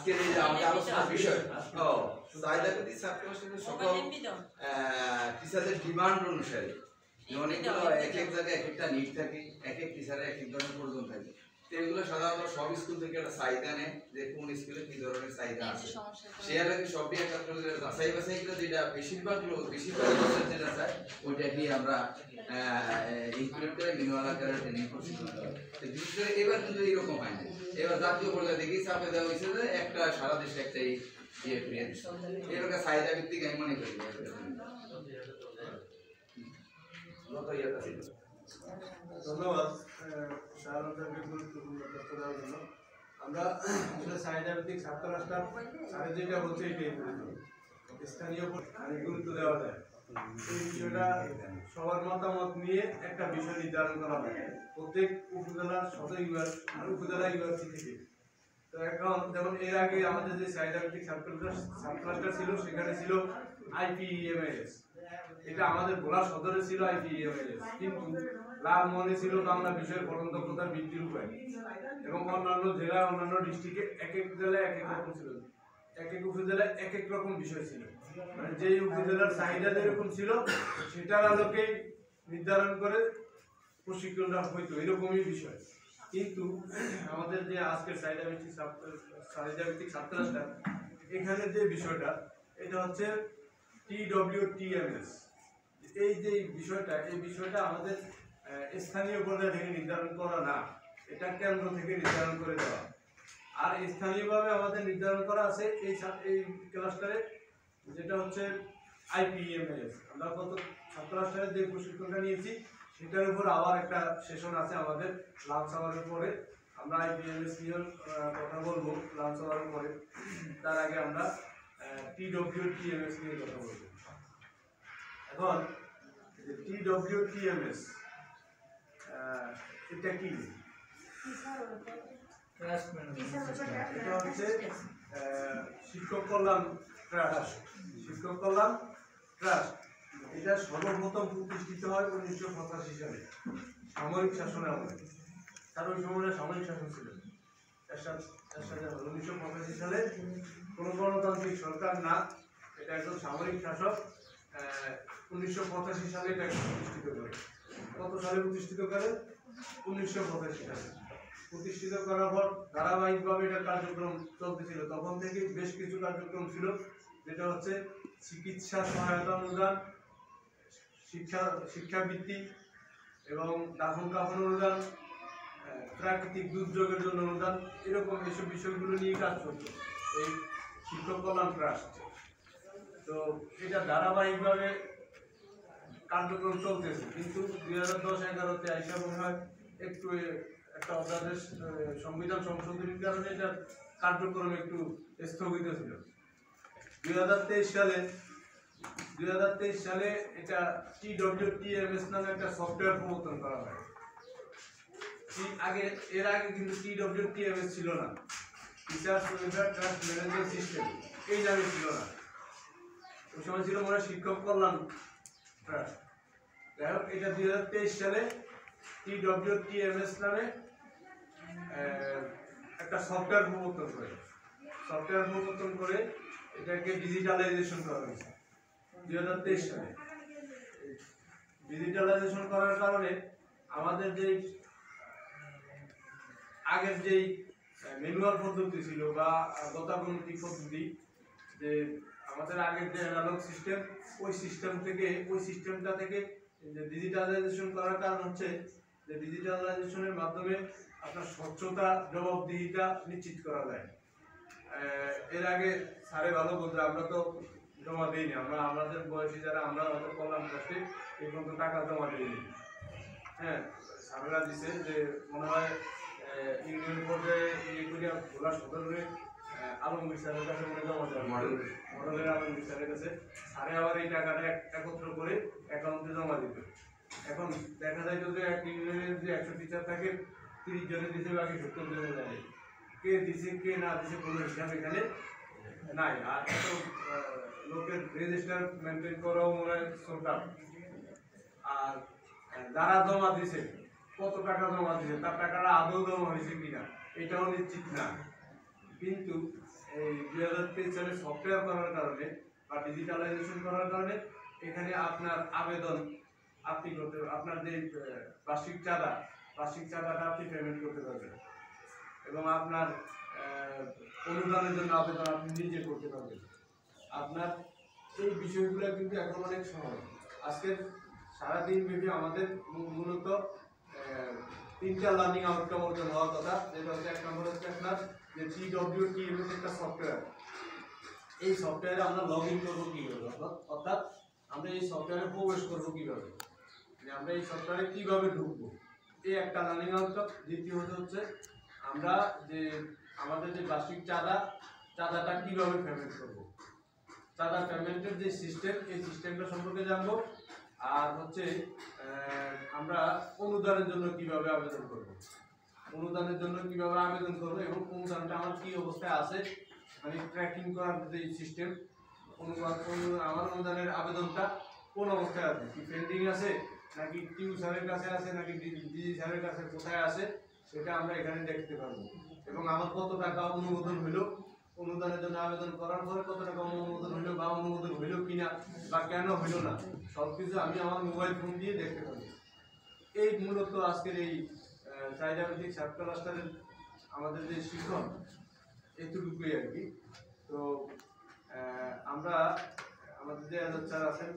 আজকের এই যে আমাদের আলোচনার বিষয় চাহিদা ভিত্তিক ছাত্র ছাত্রীদের সকল টিচারদের ডিমান্ড অনুসারে অনেকগুলো এক এক জায়গায় এক একটা নিড থাকে, এক এক টিচারের এক এক ধরনের প্রয়োজন থাকে। তো এগুলো সাধারণত সব স্কুল থেকে একটা চাহিদা নেয় যে কোন স্কুলে কি ধরনের চাহিদা আছে, সেটা সবই একটা যাচাই বাছাই করে যেটা বেশিরভাগ যেটা চায় ওইটাকে আমরা ইনক্লুড করে মিনিমাল আকারে ট্রেনিং প্রশিক্ষণ দেওয়া। বিশেষ করে এবার কিন্তু এইরকম হয় না, এবার জাতীয় পর্যায়ে দেখি চাপে দেওয়া হয়েছে যে একটা সারা দেশে একটা এবার চাহিদা ভিত্তিক আমি মনে করি। ধন্যবাদ গুরুত্বপূর্ণ তথ্য দেওয়ার জন্য। আমরা আসলে চাহিদা ভিত্তিক ছাত্র রাষ্ট্র সাথে যেটা বলছে এটাই স্থানীয় গুরুত্ব দেওয়া যায়। এই বিষয়টা সবার মতামত নিয়ে একটা বিষয় নির্ধারণ করা হয় প্রত্যেক উপজেলার সদর উপজেলা ইউনিভার্সিটি থেকে। তো এখন যেমন এর আগে আমাদের যে চাহিদা ভিত্তিক ছাত্র রাষ্ট্র ছিল সেখানে ছিল IPEMIS, এটা আমাদের ভোলা সদরে ছিল IPEMIS, কিন্তু লালমোহনে ছিল বাংলা বিষয়ের পঠন দক্ষতার বৃদ্ধির উপায়, এবং অন্যান্য জেলা অন্যান্য ডিস্ট্রিক্টে এক এক জেলায় এক এক রকম ছিল, এক এক উপজেলায় এক এক রকম বিষয় ছিল। মানে যেই উপজেলার চাহিদা যেরকম ছিল সেটার আলোকে নির্ধারণ করে প্রশিক্ষণটা হইতো, এরকমই বিষয়। কিন্তু আমাদের যে আজকের চাহিদা ভিত্তিক ছাত্র রাষ্ট্র এখানে যে বিষয়টা এটা হচ্ছে TWTMS। এই যে বিষয়টা এই বিষয়টা আমাদের স্থানীয় পর্যায়ে থেকে নির্ধারণ করা না, এটা কেন্দ্র থেকে নির্ধারণ করে দেওয়া। আর স্থানীয়ভাবে আমাদের নির্ধারণ করা আছে এই ক্লাস্টারে যেটা হচ্ছে IPEMIS। আমরা কত ছাত্র রাষ্ট্রের যে প্রশিক্ষণটা নিয়েছি সেটার উপর আবার একটা সেশন আছে আমাদের লাঞ্চ আওয়ারের পরে। আমরা IPEMIS নিয়ে কথা বলবো লাঞ্চ আওয়ারের পরে, তার আগে আমরা TWTMS নিয়ে কথা বলবো। এখন TWTMS এটা কি? এটা হচ্ছে শিক্ষক কল্যাণ ট্রাস্ট। শিক্ষক কল্যাণ ট্রাস্ট এটা সর্বপ্রথম প্রতিষ্ঠিত হয় 1985 সালে সামরিক শাসনের আমলে। তার ওই সময় সামরিক শাসন ছিল। 1985 সালে কোনো গণতান্ত্রিক সরকার না, এটা একজন সামরিক শাসক 1985 সালে এটা প্রতিষ্ঠিত করে। কত সালে প্রতিষ্ঠিত করে? 1985 সালে প্রতিষ্ঠিত করার পর ধারাবাহিকভাবে এটা কার্যক্রম চলতেছিল। তখন থেকে বেশ কিছু কার্যক্রম ছিল, যেটা হচ্ছে চিকিৎসা সহায়তা অনুদান, শিক্ষাবৃত্তি এবং দাফন কাফন অনুদান, প্রাকৃতিক দুর্যোগের জন্য অনুদান, এরকম এইসব বিষয়গুলো নিয়ে কাজ করত এই শিক্ষক কল্যাণ ট্রাস্ট। তো এটা ধারাবাহিকভাবে কার্যক্রম চলতেছে, কিন্তু 2010-11-তে আইসা মনে হয় একটু একটা অধ্যাদেশ সংবিধান সংশোধনীর কারণে এটা কার্যক্রম একটু স্থগিত ছিল। 2023 সালে এটা TWTMS নামে একটা সফটওয়্যার প্রবর্তন করা হয়। এর আগে কিন্তু TWTMS ছিল না, teachers welfare trust management system, এই নামে ছিল না। ওই সময় ছিল মনে হয় শিক্ষক কল্যাণ ট্রাস্ট। যাই হোক, এটা 2023 সালে TWTMS নামে একটা সফটওয়্যার প্রবর্তন করে এটাকে ডিজিটালাইজেশন করা হয়েছে 2023 সালে। ডিজিটালাইজেশন করার কারণে আমাদের যে আগের যেই ম্যানুয়াল পদ্ধতি ছিল বা গতানুগতিক পদ্ধতি, যে আমাদের আগের যে অ্যানালগ সিস্টেম, ওই সিস্টেমটা থেকে যে ডিজিটালাইজেশন করার কারণ হচ্ছে যে ডিজিটালাইজেশনের মাধ্যমে আপনার স্বচ্ছতা জবাবদিহিতা নিশ্চিত করা যায়। এর আগে স্যারে ভালো বলতে আমরা তো জমা দিইনি, আমাদের বয়সী যারা আমরা আমাদের কল্যাণ ট্রাস্টে এই পর্যন্ত টাকা জমা দিইনি। হ্যাঁ, স্যারেরা দিছে যে মনে হয় ইউনিয়ন পর্যায়ে ভোলা সদরে আলমগীর স্যারের কাছে মনে জমা দেওয়া মডেলের আলমগীর স্যারের কাছে। স্যারে আবার এই টাকাটা একত্র করে অ্যাকাউন্টে জমা দিত। এখন দেখা যায় যে এক ইউনিয়নের যে 100 টিচার থাকে, 30 জনে দিতে বাকি 70 জনে যায়। কে দিছে কে না দিছে কোনো হিসাব এখানে নাই। আর এত লোকের রেজিস্টার মেনটেন করাও মনে হয় সরকার। আর যারা জমা দিছে, কত টাকা জমা দিছে, তার টাকাটা আদৌ জমা হয়েছে কিনা এটাও নিশ্চিত না। কিন্তু এই 2023 সালে সফটওয়্যার করার কারণে বা ডিজিটালাইজেশন করার কারণে এখানে আপনার আবেদন আপনি করতে, আপনার যে বার্ষিক চাঁদাটা আপনি পেমেন্ট করতে পারবেন এবং আপনার অনুদানের জন্য আবেদন আপনি নিজে করতে পারবেন। আপনার এই বিষয়গুলো কিন্তু এখন অনেক সহজ। আজকের সারাদিন ব্যাপী আমাদের মূলত 3টা লার্নিং আউটকাম অর্জন হওয়ার কথা, যেটা হচ্ছে 1 নম্বর হচ্ছে আপনার যে TWTMS একটা সফটওয়্যার। এই সফটওয়্যারে আমরা লগ ইন করবো কীভাবে, অর্থাৎ আমরা এই সফটওয়্যারে প্রবেশ করবো কীভাবে, মানে আমরা এই সফটওয়্যারে কীভাবে ঢুকবো, এই একটা লার্নিং আউটকাম। দ্বিতীয়ত হচ্ছে আমরা যে আমাদের যে বার্ষিক চাঁদাটা কীভাবে পেমেন্ট করবো, চাঁদা পেমেন্টের যে সিস্টেম, এই সিস্টেমটা সম্পর্কে জানবো। আর হচ্ছে আমরা অনুদানের জন্য কিভাবে আবেদন করব, এবং অনুদানটা আমার কি অবস্থায় আছে, মানে ট্র্যাকিং করার যে সিস্টেম, আমার অনুদানের আবেদনটা কোন অবস্থায় আছে, কি পেন্ডিং আছে নাকি টিউ স্যারের কাছে আছে নাকি ডিজি স্যারের কাছে কোথায় আছে, সেটা আমরা এখানে দেখতে পারবো। এবং আমার কত টাকা অনুমোদন হইলো, অনুদানের জন্য আবেদন করার পরে কত টাকা অনুমোদন হইলো বা অনুমোদন হইলো কিনা বা কেন হইলো না, সবকিছু আমি আমার মোবাইল ফোন দিয়ে দেখতে পারি। এই মূলত আজকের এই চাহিদাভিত্তিক সাব ক্লাস্টারের আমাদের যে শিক্ষণ, এতটুকুই আর কি। তো আমরা আমাদের যে স্যার আছেন,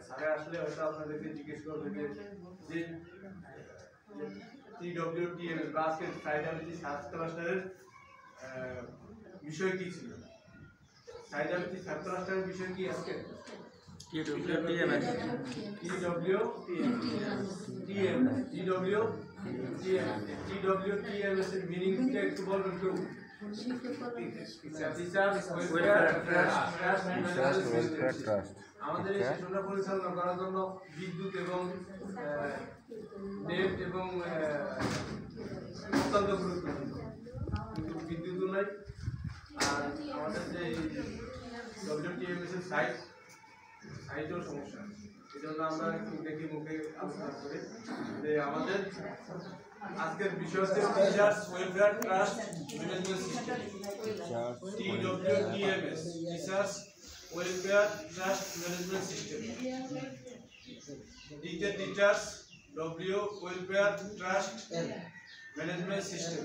স্যারে আসলে হয়তো আপনাদেরকে জিজ্ঞেস করবে যে TWTMS বা আজকের চাহিদাভিত্তিক সাব ক্লাস্টারের বিষয় কি ছিল, চাহিদাভিত্তিক সাব ক্লাস্টারের বিষয় কি আজকে TWTMS এর মিনিংটা একটু বলবেন কেউ? আমাদের এই সেশনটা পরিচালনা করার জন্য বিদ্যুৎ এবং নেট এবং অত্যন্ত গুরুত্বপূর্ণ, কিন্তু বিদ্যুৎও নাই। আর আমাদের যে WTMS এর সাইটেও সমস্যা, এই জন্য আমরা একটু দেখি মুখে আলোচনা করি যে আমাদের আজকের বিষয় হচ্ছে teachers welfare trust management system, TWTMS, teachers welfare trust management system, teachers welfare trust management system.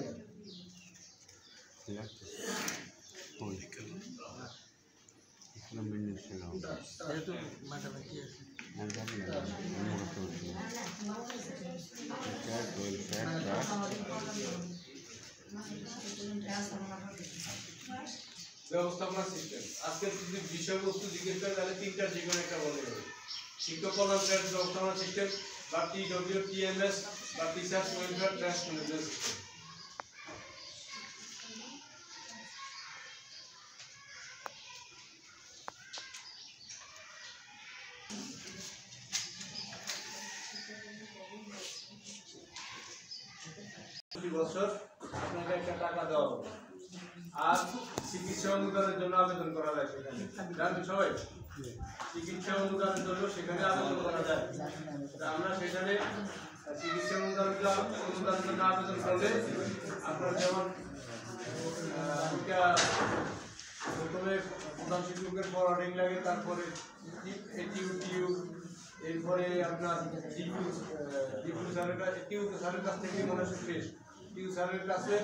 ব্যবস্থাপনা সিস্টেম। আজকের যদি বিষয়বস্তু জিজ্ঞেস করে তাহলে 3টার যে কোনো একটা বলে দেবে, শিক্ষক কল্যাণ ট্রাস্ট ব্যবস্থাপনা সিস্টেম বা TWTMS বা teachers welfare trust management system. বছর আপনাকে একটা টাকা দেওয়া হবে, আর চিকিৎসা অনুদানের জন্য আবেদন করা যায়, সেখানে জানেন সবাই, চিকিৎসা অনুদানের জন্য সেখানে আবেদন করা যায়। আমরা সেখানে চিকিৎসা অনুদানের জন্য আবেদন করলে আপনার যেমন প্রথমে প্রধান শিক্ষকের ফরওয়ার্ডিং লাগে, তারপরে টিউ, এরপরে আপনার টিউ স্যারের কাছ থেকে মনে হয় শেষ, টিউ স্যারের কাছে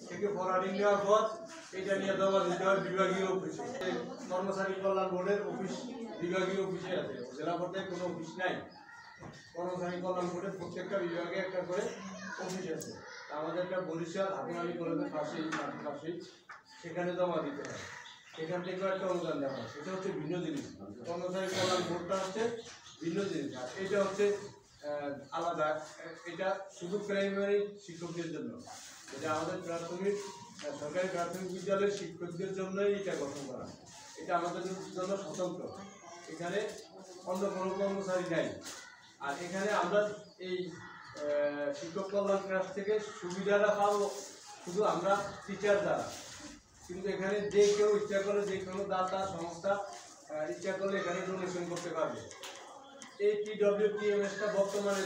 থেকে ফরওয়ার্ডিং নেওয়ার পর এটা নিয়ে জমা দিতে হয় বিভাগীয় অফিসে। কর্মচারী কল্যাণ বোর্ডের অফিস বিভাগীয় অফিসে আছে, জেলা পর্যায়ে কোনো অফিস নাই। কর্মচারী কল্যাণ বোর্ডের প্রত্যেকটা বিভাগে একটা করে অফিস আছে। আমাদের একটা বরিশাল হাতিমালি কলেজের পাশেই সেখানে জমা দিতে হয়, সেখান থেকে একটা অনুদান দেওয়া হয়। সেটা হচ্ছে ভিন্ন জিনিস, কর্মচারী কল্যাণ বোর্ডটা হচ্ছে ভিন্ন জিনিস, আর এটা হচ্ছে আলাদা। এটা শুধু প্রাইমারি শিক্ষকদের জন্য, এটা আমাদের প্রাথমিক সরকারি প্রাথমিক বিদ্যালয়ের শিক্ষকদের জন্যই এটা গঠন করা, এটা আমাদের জন্য স্বতন্ত্র, এখানে অন্য কোনো কর্মচারী নাই। আর এখানে আমরা এই শিক্ষক কল্যাণ ট্রাস্ট থেকে সুবিধাটা পাবো শুধু আমরা টিচার দ্বারা, কিন্তু এখানে যে কেউ ইচ্ছা করলে, যে কোনো দাতা সংস্থা ইচ্ছা করলে এখানে ডোনেশন করতে পারবে। এই TWTMSটা বর্তমানে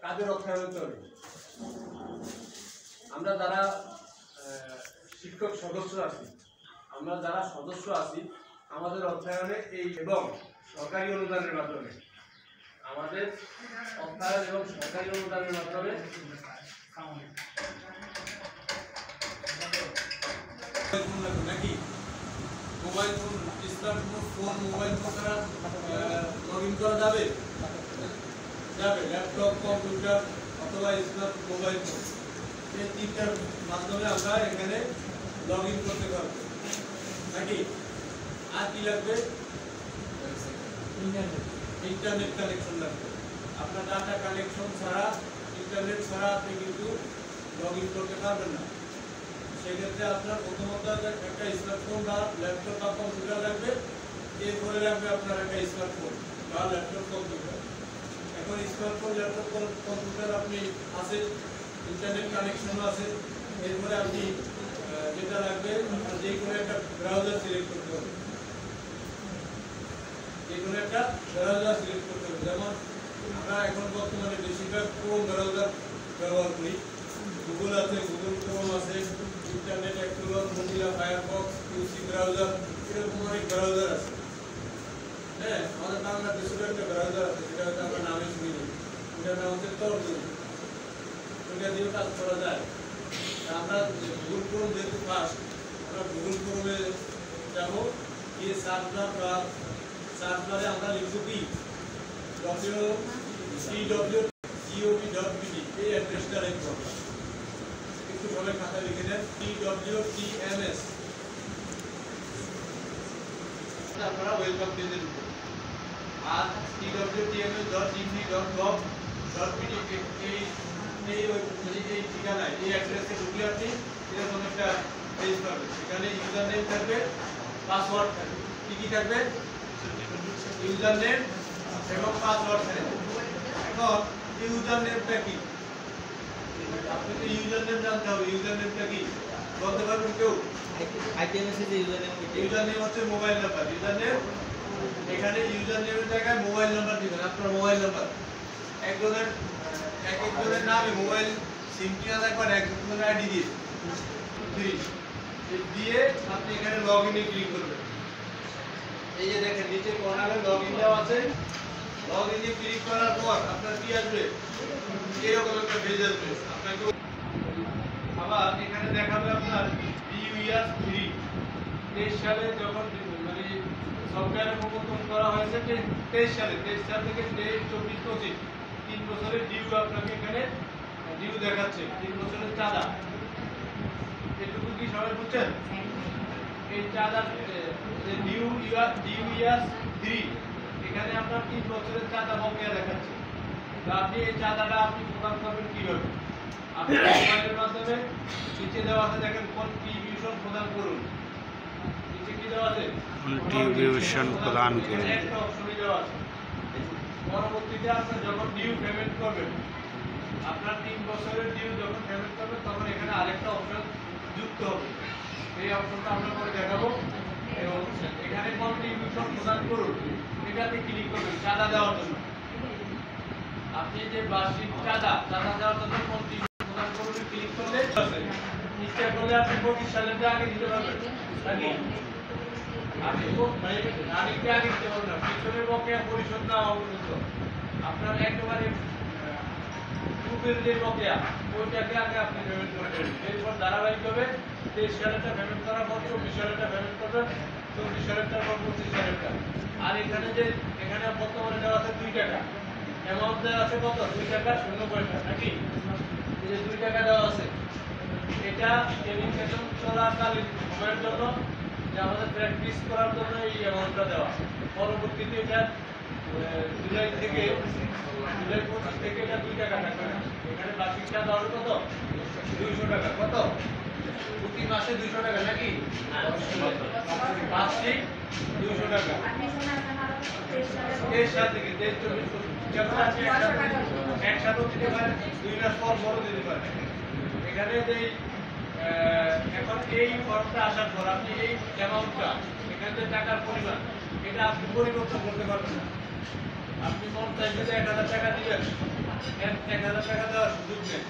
কাজের অর্থায়ন চলে। আমরা যারা শিক্ষক সদস্য আছি আমরা যারা সদস্য আছি আমাদের অর্থায়নে এই এবং সরকারি অনুদানের মাধ্যমে আমাদের অর্থায়ন এবং সরকারি অনুদানের মাধ্যমে নাকি mobile phone smartphone mobile phone দ্বারা লগ ইন করা যাবে যাবে ল্যাপটপ কম্পিউটার অথবা স্মার্ট মোবাইল ফোন এই তিনটার মাধ্যমে আমরা এখানে লগ ইন করতে পারবো নাকি আর কি লাগবে ইন্টারনেট কানেকশন লাগবে আপনার ডাটা কানেকশন ছাড়া ইন্টারনেট ছাড়া আপনি কিন্তু লগ ইন করতে পারবেন না সেক্ষেত্রে আপনার প্রথমত একটা স্মার্টফোন বা ল্যাপটপ বা কম্পিউটার লাগবে এরপরে লাগবে আপনার একটা স্মার্টফোন বা ল্যাপটপ কম্পিউটার এখন স্মার্টফোন ল্যাপটপ কম্পিউটার আপনি আছে ইন্টারনেট কানেকশনও আছে এরপরে আপনি যেটা লাগবে আপনার যে কোনো একটা ব্রাউজার সিলেক্ট করতে হবে যে কোনো একটা ব্রাউজার সিলেক্ট করতে হবে যেমন আমরা এখন বর্তমানে বেশিরভাগ ক্রোম ব্রাউজার ব্যবহার করি গুগল আছে গুগল ক্রোম আছে internet explorer Mozilla Firefox UC browser এরকম অনেক ব্রাউজার আছে হ্যাঁ আমাদের বাংলাদেশের একটা ব্রাউজার আছে যেটা হয়তো আমরা নামে শুনিনি ওটার নাম হচ্ছে তর্জনী ওইটা দিয়ে কাজ করা যায় আমরা গুগল ক্রোম যেহেতু ফার্স্ট আমরা গুগল ক্রোমে যাবো গিয়ে সার্চ বারে আমরা লিখব কি www.gov.bd এই অ্যাড্রেসটা লিখব একটু সবাই খাতা লিখে নেন twtms আপনারা ওয়েলকাম পেজে ঢুকবেন আর twtms.gov.bd এই ঠিকানায় এই অ্যাড্রেসে ঢুকলে আপনি এরকম একটা পেজ পাবেন সেখানে ইউজার নেম থাকবে পাসওয়ার্ড থাকবে কি থাকবে ইউজার নেম এবং পাসওয়ার্ড থাকবে এখন ইউজার নেমটা কি আপনি তো ইউজার নেম জানতে হবে ইউজার নেমটা কি বলতে পারবেন কেউ আইটিএমএস এর ইউজার নেম হচ্ছে মোবাইল নাম্বার ইউজার নেম এখানে ইউজার নেমের জায়গায় মোবাইল নাম্বার দিবেন আপনার মোবাইল নাম্বার একজনের নামে মোবাইল সিম কিনা থাকবে একজনের আইডি দিয়ে আপনি এখানে লগ ইনে ক্লিক করবেন এই যে দেখেন নিচে কর্নারে লগ ইন দেওয়া আছে লগ ইনে ক্লিক করার পর আপনার কি আসবে এরকম একটা পেজ আসবে আপনাকে আবার এখানে দেখাবে আপনার ইউইআর 23 সালে যখন মানে সফটওয়্যারের প্রবর্তন করা হয়েছে 23 সাল থেকে 24-25 3 বছরের ডিউ আপনাকে এখানে ডিউ দেখাচ্ছে 3 বছরের চাঁদা এটুকু কি সবাই বুঝছেন এই চাঁদা যে ডিউ ইয়ার 3 এখানে আপনার 3 বছরের চাঁদা বকেয়া দেখাচ্ছে তো আপনি এই চাঁদাটা আপনি প্রদান করবেন কিভাবে আপনি মোবাইলের মাধ্যমে নিচে দেওয়া আছে দেখেন কন্ট্রিবিউশন প্রদান করুন নিচে কি দেওয়া আছে কন্ট্রিবিউশন প্রদান করুন একটা অপশনই দেওয়া আছে পরবর্তীতে আপনি যখন ডিউ পেমেন্ট করবেন আপনার 3 বছরের ডিউ যখন পেমেন্ট করবেন তখন এখানে আরেকটা অপশন যুক্ত হবে এই অপশনটা আমরা পরে দেখাবো এবং এখানে কন্ট্রিবিউশন প্রদান করুন এটাতে ক্লিক করবেন চাঁদা দেওয়ার জন্য আপনি যে বার্ষিক চাঁদা দেওয়ার জন্য কন্ট্রিবিউশন প্রদান করুন ক্লিক করলে ইচ্ছা করলে আপনি 25 সালের আগে দিতে পারবেন নাকি আপনি আগে দিতে পারবেন না পিছনের বকেয়া পরিশোধ না হওয়া পর্যন্ত আপনার একেবারে পূর্বের যে বকেয়া ওইটাকে আগে আপনি পেমেন্ট করবেন এরপর ধারাবাহিকভাবে 23 সালেরটা পেমেন্ট করার পর 24 সালেরটা পেমেন্ট করবেন 24 সালেরটা পর 25 সালেরটা আর এখানে বর্তমানে দেওয়া আছে 2 টাকা অ্যামাউন্ট দেওয়া আছে কত 2 টাকা 0 পয়সা নাকি এই যে 2 টাকা দেওয়া আছে এটা ট্রেনিং সেশন চলাকালীন সময়ের জন্য যে আমাদের প্র্যাকটিস করার জন্য এই অ্যামাউন্টটা দেওয়া পরবর্তীতে এটা জুলাই 25 থেকে এটা 2 টাকা থাকবে এখানে বার্ষিক চাঁদা হবে কত 200 টাকা কত প্রতি মাসে 200 টাকা নাকি বার্ষিক 200 টাকা 23 সাল থেকে 23-24 যখন আপনি একসাথে দিতে পারেন 2 মাস পর বড় দিতে পারেন এখানে যে এখন এই ফর্মটা আসার পর আপনি এই অ্যামাউন্টটা এখানে যে টাকার পরিমাণ এটা আপনি পরিবর্তন করতে পারবেন না আপনি মন চাইলে 1000 টাকা দিবেন 1000 টাকা দেওয়ার সুযোগ নেই